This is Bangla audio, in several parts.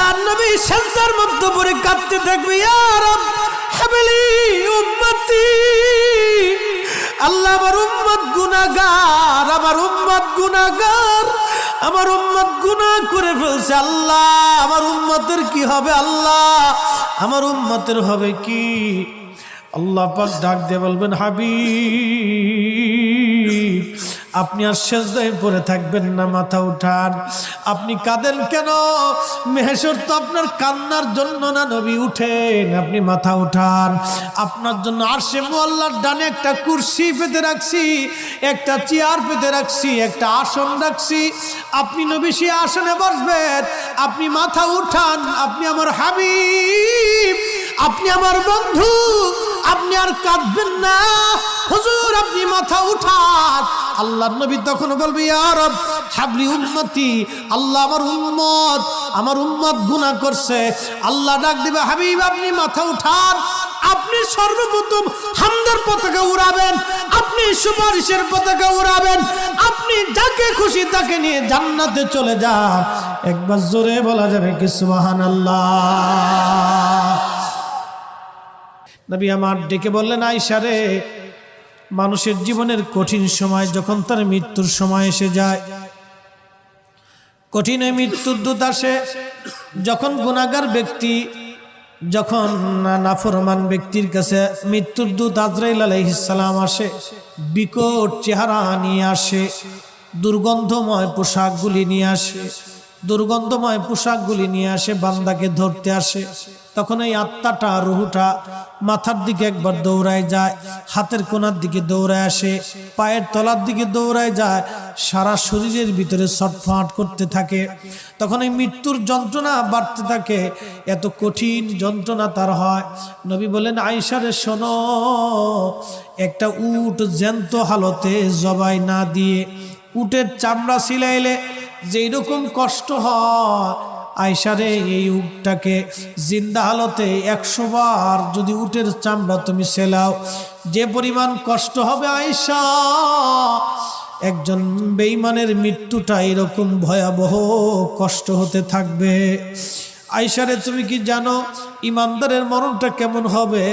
আল্লাহর নবী সেজদার মধ্যে পড়ে কাঁদতে থাকবে, ইয়া রব হাবলি উম্মতি, আল্লাহ আমার উম্মত গুনাহগার, আমার উম্মত গুনাহগার, আমার উম্মত গুনাহ করে ফেলছে। আল্লাহ আমার উম্মতের কি হবে? আল্লাহ আমার উম্মতের হবে কি? আল্লাহ পাক ডাক দিয়ে বলবেন, হাবিব আপনি আর সেজদায় পড়ে থাকবেন না, মাথা উঠান। আপনি কাঁদেন কেন? মেহেশর তো আপনার কান্নার জন্য না নবী, উঠেন, আপনি মাথা উঠান। আপনার জন্য আরশে মুআল্লার ডানে একটা কুরসি পেতে রাখছি, একটা চেয়ার পেতে রাখছি, একটা আসন রাখছি। আপনি নবী সেই আসনে বসবেন। আপনি মাথা উঠান, আপনি আমার হাবিব, আপনি আমার বন্ধু, আপনি আর কাঁদবেন না। হুজুর আপনি মাথা উঠান। আল্লাহর নবী তখন বলবে, ইয়া রব হাবলি উম্মতি, আল্লাহ আমার উম্মত গুনাহ করছে। আল্লাহ ডাক দিবে, হাবিব আপনি মাথা উঠান। আপনি সর্বপ্রথম হামদের পতাকা উড়াবেন, আপনি সুপারিশের পতাকা উড়াবেন, আপনি যাকে খুশি তাকে নিয়ে জান্নাতে চলে যান। একবার জোরে বলা যাবে কি সুবহানাল্লাহ? নবী আমার ডেকে বললেন, আয়েশা রে, মানুষের জীবনের কঠিন সময় যখন তার মৃত্যুর সময় এসে যায়, কঠিন মৃত্যুর দূত আসে, যখন গুনাহগার ব্যক্তি, যখন নাফরমান ব্যক্তির কাছে মৃত্যুর দূত আজরাইল আলাইহিস সালাম আসে, বিকট চেহারা নিয়ে আসে, দুর্গন্ধময় পোশাকগুলি নিয়ে আসে, দুর্গন্ধময় পোশাকগুলি নিয়ে আসে, বান্দাকে ধরতে আসে। তখন এই আত্মাটা, রুহুটা মাথার দিকে একবার দৌড়ায় যায়, হাতের কোনার দিকে দৌড়ায় আসে, পায়ের তলার দিকে দৌড়ায় যায়, সারা শরীরের ভিতরে ছটফট করতে থাকে। তখন এই মৃত্যুর যন্ত্রণা বাড়তে থাকে, এত কঠিন যন্ত্রণা তার হয়। নবী বলেন, আয়েশা রে শোনো, একটা উট জ্যান্ত হালতে জবাই না দিয়ে উটের চামড়া ছিলাইলে যেই রকম কষ্ট হয়, আয়েশা রে এই উটটাকে জিন্দা হালতে 100 বার যদি উটের চামড়া তুমি সেলাও, যে পরিমাণ কষ্ট হবে আয়েশা, একজন বেঈমানের মৃত্যুটা এরকম ভয়াবহ কষ্ট হতে থাকবে। আয়েশা রে তুমি কি জানো ইমানদারের মরণটা কেমন হবে?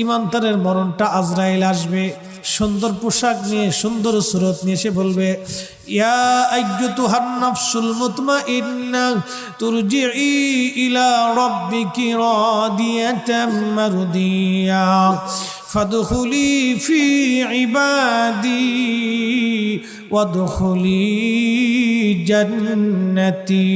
ইমানদারের মরণটা আজরাইল আসবে, সুন্দর পোশাক নিয়ে, সুন্দর সুরত নিয়ে এসে বলবে, ইয়া আইয়্যুতুহান নাফসুল মুতমাইন্না তুরজিই ইলা রাব্বিকি রাদিয়াতাম মারদিয়া ফাদখুলি ফি ইবাদি ওয়াদখুলি জান্নাতি।